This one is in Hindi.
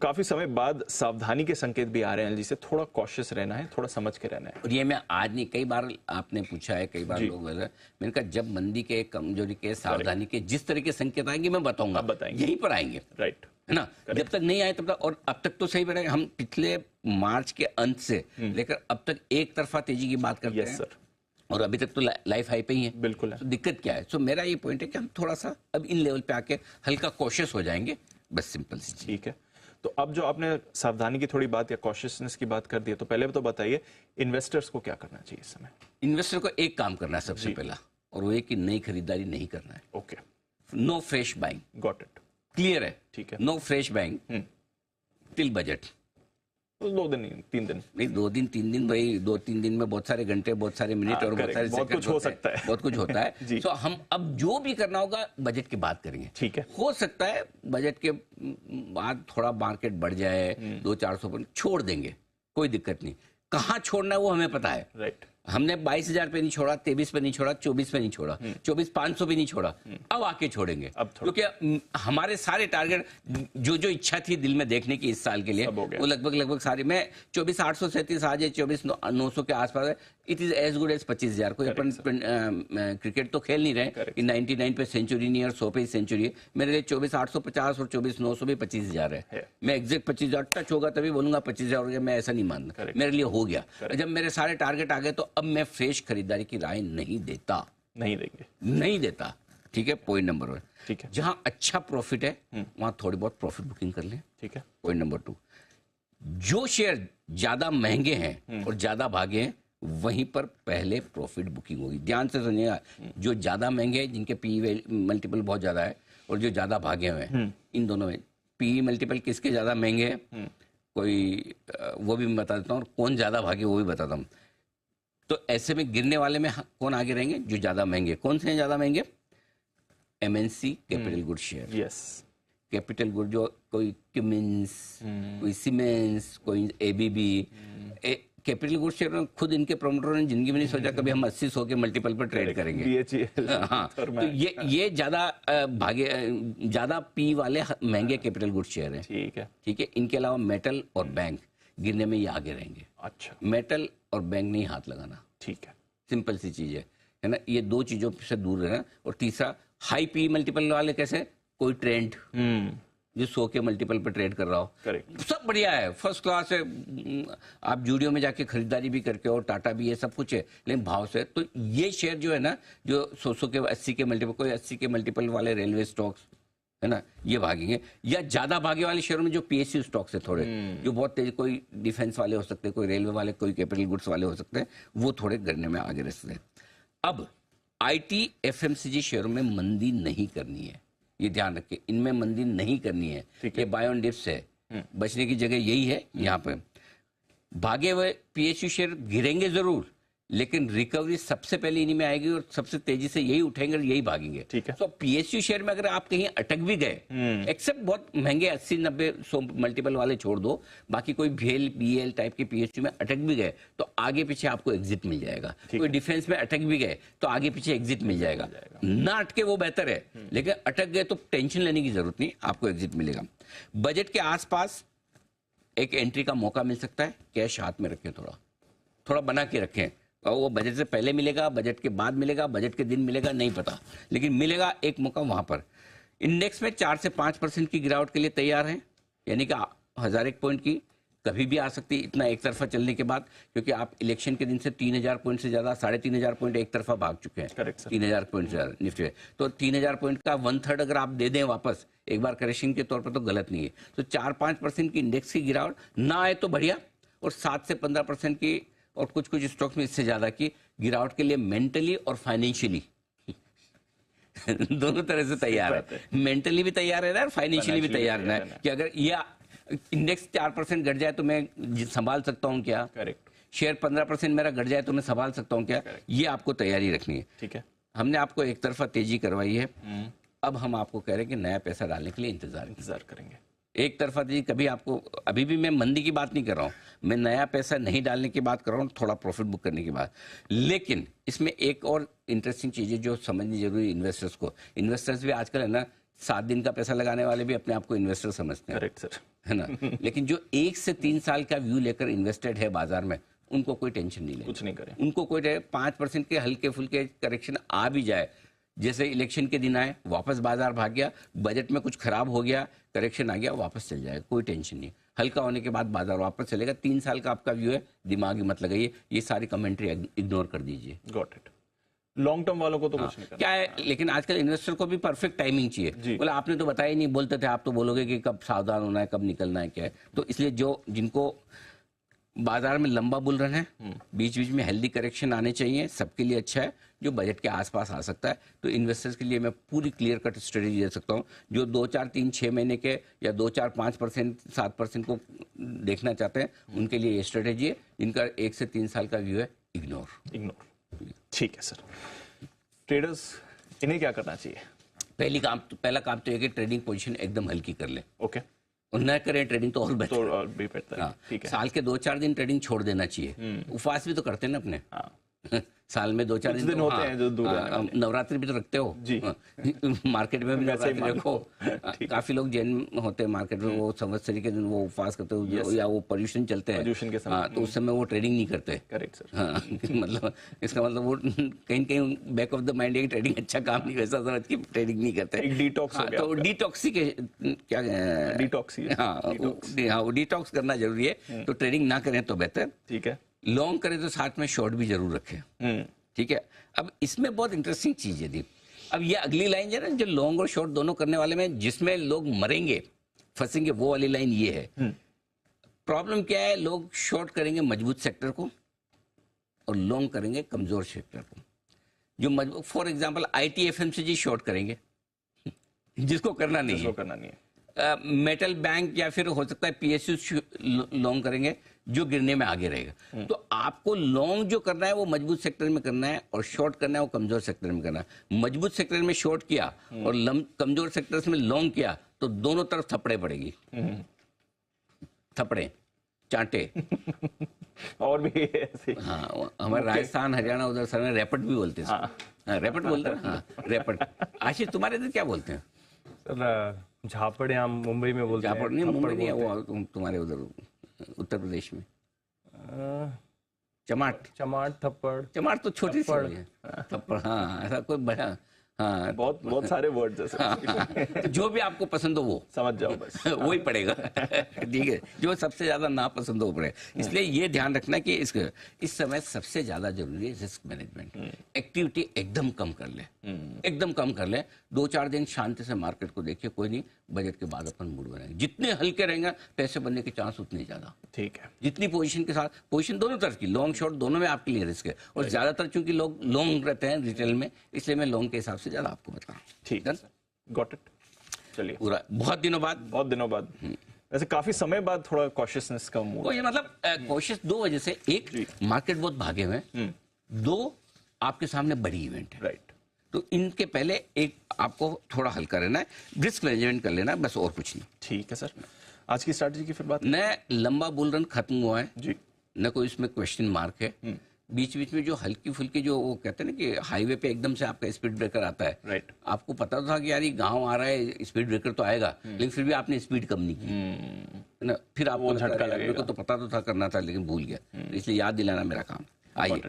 काफी समय बाद सावधानी के संकेत भी आ रहे हैं, जिसे थोड़ा कॉशियस रहना है, थोड़ा समझ के रहना है। और ये मैं आज नहीं, कई बार आपने पूछा है, कई बार लोग मैंने कहा जब मंदी के, कमजोरी के, सावधानी के जिस तरह के संकेत आएंगे मैं बताऊंगा, यहीं पर आएंगे, राइट, है ना। जब तक नहीं आए तब तक, और अब तक तो सही बढ़ा, हम पिछले मार्च के अंत से लेकर अब तक एक तरफा तेजी की बात करते हैं सर, और अभी तक तो लाइफ हाई पे ही है। बिल्कुल है। तो दिक्कत क्या है? तो मेरा ये पॉइंट है कि हम थोड़ा सा अब इन लेवल पे आके हल्का कॉशियस हो जाएंगे, बस सिंपल सी चीज। ठीक है, तो अब जो आपने सावधानी की थोड़ी बात या कॉशियसनेस की बात कर दी है, तो पहले तो बताइए इन्वेस्टर्स को क्या करना चाहिए इस समय? इन्वेस्टर को एक काम करना है सबसे पहला, और वो है कि नई खरीदारी नहीं करना है। Okay, no fresh buying. Got it, clear है? ठीक है, no fresh buying till budget. 2 दिन 3 दिन नहीं, 2 दिन 3 दिन भाई, 2-3 दिन में बहुत सारे घंटे, बहुत सारे मिनट और बहुत सारे बहुत कुछ हो सकता है, बहुत कुछ होता है। तो हम अब जो भी करना होगा बजट की बात करेंगे। ठीक है, हो सकता है बजट के बाद थोड़ा मार्केट बढ़ जाए, 200-400 पॉइंट छोड़ देंगे, कोई दिक्कत नहीं। कहाँ छोड़ना है वो हमें पता है, राइट। हमने 22,000 पे नहीं छोड़ा, 23 पे नहीं छोड़ा, 24 पे नहीं छोड़ा, 24,500 पे नहीं छोड़ा, अब आके छोड़ेंगे, क्योंकि हमारे सारे टारगेट जो जो इच्छा थी दिल में देखने की इस साल के लिए, वो लगभग सारे, मैं 24,837 आ जाए, 24,900 के आसपास है, it is as good as 25,000। कोई अपन क्रिकेट तो खेल नहीं रहे कि 99 पे सेंचुरी नहीं और 100 पे ही सेंचुरी है। मेरे लिए 24,850 और 24,900 भी 25,000 है। मैं एग्जैक्ट 25,000 टच होगा तभी बोलूंगा 25,000 हो गया, मैं ऐसा नहीं मानता, मेरे लिए हो गया। जब मेरे सारे टारगेट आ गए तो अब मैं फ्रेश खरीदारी की राय नहीं देता, नहीं देता। ठीक है, पॉइंट नंबर 1। ठीक है, जहां अच्छा प्रॉफिट है वहां थोड़ी बहुत प्रॉफिट बुकिंग कर लें। ठीक है, पॉइंट नंबर 2, जो शेयर ज्यादा महंगे हैं और ज्यादा भागे हैं वहीं पर पहले प्रॉफिट बुकिंग होगी। ध्यान से सुनिएगा, जो ज्यादा महंगे हैं, जिनके पी मल्टीपल बहुत ज्यादा है, और जो ज्यादा भागे हुए हैं, इन दोनों में पी मल्टीपल किसके ज्यादा महंगे हैं, कोई वो भी मैं बता देता हूँ, और कौन ज्यादा भागे वो भी बताता हूँ। तो ऐसे में गिरने वाले में कौन आगे रहेंगे? जो ज्यादा महंगे। कौन से हैं ज्यादा महंगे? MNC, capital good share. Yes, capital good, जो कोई क्यूमिंस, कोई सीमेंस, कोई एबीबी, कैपिटल गुड शेयर में खुद इनके प्रमोटरों ने जिंदगी में नहीं सोचा कभी हम 80-100 के मल्टीपल पर ट्रेड करेंगे। हाँ, तो ये ज्यादा भागे, ज्यादा पी वाले महंगे कैपिटल गुड शेयर हैं। ठीक है, ठीक है। इनके अलावा मेटल और बैंक गिरने में ये आगे रहेंगे। अच्छा, मेटल और बैंक नहीं हाथ लगाना। ठीक है, सिंपल सी चीज है ना। ये 2 चीजों से दूर रहना। और तीसरा, हाई पी मल्टीपल वाले कैसे? कोई ट्रेंड जो 100 के मल्टीपल पे ट्रेड कर रहा हो, करेक्ट, सब बढ़िया है, फर्स्ट क्लास है, आप जूडियो में जाके खरीदारी भी करके, और टाटा भी है, सब कुछ है, लेकिन भाव से तो ये शेयर जो है ना, जो 100 के 80 के मल्टीपल, कोई 80 के मल्टीपल वाले रेलवे स्टॉक्स है ना, ये भागेंगे। या ज्यादा भागे वाले शेयरों में जो पीएसयू स्टॉक्स है थोड़े, जो बहुत तेज, कोई डिफेंस वाले हो सकते हैं, कोई रेलवे वाले, कोई कैपिटल गुड्स वाले हो सकते हैं, वो थोड़े गिरने में आगे रह सकते हैं। अब आईटी एफएमसीजी शेयरों में मंदी नहीं करनी है, ये ध्यान रखें, इनमें मंदी नहीं करनी है। ये बाय ऑन डिप्स है, बचने की जगह यही है। यहाँ पे भागे हुए पीएसयू शेयर गिरेंगे जरूर, लेकिन रिकवरी सबसे पहले इन्हीं में आएगी, और सबसे तेजी से यही उठेंगे और यही भागेंगे। ठीक है, तो पीएसयू शेयर में अगर आप कहीं अटक भी गए, एक्सेप्ट बहुत महंगे 80-90-100 मल्टीपल वाले छोड़ दो, बाकी कोई भेल बीएल टाइप के पीएसयू में अटक भी गए तो आगे पीछे आपको एग्जिट मिल जाएगा। कोई डिफेंस में अटक भी गए तो आगे पीछे एग्जिट मिल जाएगा। ना अटके वो बेहतर है, लेकिन अटक गए तो टेंशन लेने की जरूरत नहीं, आपको एग्जिट मिलेगा। बजट के आसपास एक एंट्री का मौका मिल सकता है, कैश हाथ में रखें, थोड़ा बना के रखें। और वो बजट से पहले मिलेगा, बजट के बाद मिलेगा, बजट के दिन मिलेगा, नहीं पता, लेकिन मिलेगा एक मौका वहां पर। इंडेक्स में 4 से 5% की गिरावट के लिए तैयार है, यानी कि 1001 पॉइंट की कभी भी आ सकती है, इतना एक तरफा चलने के बाद, क्योंकि आप इलेक्शन के दिन से 3,000 पॉइंट से ज्यादा, 3,500 पॉइंट एक तरफा भाग चुके हैं। 3,000 पॉइंट से ज्यादा निफ्टी है, तो 3,000 पॉइंट का 1/3 अगर आप दे दें वापस एक बार करेक्शन के तौर पर, तो गलत नहीं है। तो 4-5% की इंडेक्स की गिरावट ना आए तो बढ़िया, और 7 से 15% की, और कुछ स्टॉक्स में इससे ज्यादा की गिरावट के लिए मेंटली और फाइनेंशियली दोनों तरह से तैयार है। मेंटली भी तैयार रहना है और फाइनेंशियली भी तैयार रहना है कि अगर ये इंडेक्स 4% घट जाए तो मैं संभाल सकता हूं क्या, करेक्ट, शेयर 15% मेरा घट जाए तो मैं संभाल सकता हूं क्या, ये आपको तैयारी रखनी है। ठीक है, हमने आपको एक तरफा तेजी करवाई है, अब हम आपको कह रहे हैं कि नया पैसा डालने के लिए इंतजार करेंगे। एक तरफा तेजी कभी आपको, अभी भी मैं मंदी की बात नहीं कर रहा हूं, मैं नया पैसा नहीं डालने की बात कर रहा हूं, थोड़ा प्रॉफिट बुक करने की बात। लेकिन इसमें एक और इंटरेस्टिंग चीज है जो समझनी जरूरी इन्वेस्टर्स को। इन्वेस्टर्स भी आजकल है ना, 7 दिन का पैसा लगाने वाले भी अपने आप को इन्वेस्टर समझते हैं, करेक्ट सर, है ना। लेकिन जो 1 से 3 साल का व्यू लेकर इन्वेस्टेड है बाजार में, उनको कोई टेंशन नहीं लेना, कुछ नहीं करें। उनको कोई 5% के हल्के फुल्के करेक्शन आ भी जाए, जैसे इलेक्शन के दिन आए, वापस बाजार भाग गया, बजट में कुछ खराब हो गया, करेक्शन आ गया, वापस चल जाएगा, कोई टेंशन नहीं। हल्का होने के बाद बाजार वापस चलेगा। 3 साल का आपका व्यू है, दिमाग मत लगाइए, ये सारी कमेंट्री इग्नोर कर दीजिए। Got it. लॉन्ग टर्म वालों को तो कुछ नहीं करना क्या है, लेकिन आजकल इन्वेस्टर को भी परफेक्ट टाइमिंग चाहिए। बोला आपने तो बताया ही नहीं, बोलते थे आप तो बोलोगे कि कब सावधान होना है, कब निकलना है, क्या है। तो इसलिए जो जिनको बाजार में लंबा बुल रन है, बीच बीच में हेल्दी करेक्शन आने चाहिए, सबके लिए अच्छा है। जो बजट के आसपास आ सकता है, तो इन्वेस्टर्स के लिए मैं पूरी क्लियर कट स्ट्रेटेजी दे सकता हूं। जो 2, 4, 3, 6 महीने के या 2, 4, 5%, 7% को देखना चाहते हैं, उनके लिए ये स्ट्रेटेजी है। जिनका 1 से 3 साल का व्यू है, इग्नोर। ठीक है सर। ट्रेडर्स, इन्हें क्या करना चाहिए? पहला काम तो ये कि ट्रेडिंग पोजीशन एकदम हल्की कर ले। ओके। और न करें ट्रेडिंग तो और बेहतर। तो और भी बेहतर है। ठीक है। साल के 2-4 दिन ट्रेडिंग छोड़ देना चाहिए। उपवास भी तो करते हैं ना अपने। साल में 2-4 दिन दिन होते हैं जो दूर नवरात्रि भी तो रखते हो जी। मार्केट में भी नवरात्रि रखो। काफी लोग जैन होते हैं मार्केट में, वो संवत्सरी के दिन वो उपवास करते हो, या वो पर्यूषण चलते हैं, तो उस समय वो ट्रेडिंग नहीं करते। Correct sir. हाँ, मतलब इसका मतलब वो कहीं कहीं बैक ऑफ द माइंड है, ट्रेडिंग अच्छा काम नहीं, वैसा समझ के ट्रेडिंग नहीं करते। एक डिटॉक्स हो गया। तो क्या डिटॉक्स करना जरूरी है। तो ट्रेडिंग ना करें तो बेहतर। ठीक है। लॉन्ग करें तो साथ में शॉर्ट भी जरूर रखें। ठीक है। अब इसमें बहुत इंटरेस्टिंग चीज है दीप। अब ये अगली लाइन जो है ना, जो लॉन्ग और शॉर्ट दोनों करने वाले में जिसमें लोग मरेंगे, फंसेंगे, वो वाली लाइन ये है। प्रॉब्लम क्या है, लोग शॉर्ट करेंगे मजबूत सेक्टर को और लॉन्ग करेंगे कमजोर सेक्टर को। जो मजबूत, for example IT FMCG short करेंगे, जिसको करना नहीं है। मेटल बैंक या फिर हो सकता है PSU लॉन्ग करेंगे, जो गिरने में आगे रहेगा। तो आपको लॉन्ग जो करना है वो मजबूत सेक्टर में करना है, और शॉर्ट करना है वो कमजोर सेक्टर में करना है। मजबूत सेक्टर में शॉर्ट किया और कमजोर सेक्टर में लॉन्ग किया, तो दोनों तरफ थप्पड़े पड़ेगी, थप्पड़े चांटे। और भी ऐसे। हाँ, हमारे राजस्थान, हरियाणा उधर सर रैपट भी बोलते हैं। रैपट बोलते हैं। हाँ, रैपट। आशीष, तुम्हारे इधर क्या बोलते हैं? सर झापड़ यहाँ मुंबई में बोलते हैं। झापड़ नहीं, मुंबई नहीं है वो, तुम्हारे उधर उत्तर प्रदेश में चमाट। थप्पड़। चमाट तो छोटी सी है। थप्पड़, हाँ, ऐसा कोई बड़ा, हाँ, बहुत सारे वर्ड जैसे। तो जो भी आपको पसंद हो वो समझ जाओ बस। वही पड़ेगा। ठीक है। जो सबसे ज्यादा ना पसंद हो पड़ेगा। इसलिए ये ध्यान रखना कि इस समय सबसे ज्यादा जरूरी है रिस्क मैनेजमेंट। एक्टिविटी एकदम कम कर ले, एकदम कम कर ले। 2-4 दिन शांति से मार्केट को देखिए, कोई नहीं, बजट के बाद अपन मूड बनाएंगे। जितने हल्के रहेंगे पैसे बनने के चांस उतने ज्यादा। ठीक है। जितनी पोजीशन के साथ, पोजीशन दोनों तरफ की, लॉन्ग शॉर्ट दोनों में आपके लिए रिस्क है। और ज्यादातर चूंकि लोग लॉन्ग रहते हैं रिटेल में, इसलिए मैं लॉन्ग के हिसाब से ज्यादा आपको बता रहा हूँ। ठीक है, गॉट इट। चलिए, पूरा बहुत दिनों बाद वैसे काफी समय बाद थोड़ा कॉशियसनेस का मूड। ये मतलब कॉशियस 2 वजह से। एक, मार्केट बहुत भागे हुए हैं। 2, आपके सामने बड़ी इवेंट है। राइट। तो इनके पहले एक आपको थोड़ा हल्का रहना है, रिस्क मैनेजमेंट कर लेना है, बस और कुछ नहीं। ठीक है सर। आज की स्ट्रैटेजी की फिर बात। न लंबा बुल रन खत्म हुआ है जी, न कोई इसमें क्वेश्चन मार्क है। बीच बीच में जो हल्की फुल्की, जो वो कहते हैं ना कि हाईवे पे एकदम से आपका स्पीड ब्रेकर आता है। राइट। आपको पता तो था कि यार ये गांव आ रहा है, स्पीड ब्रेकर तो आएगा, लेकिन फिर भी आपने स्पीड कम नहीं की ना, फिर आपको झटका लगेगा। तो पता तो था करना था, लेकिन भूल गया। इसलिए याद दिलाना मेरा काम। आइए।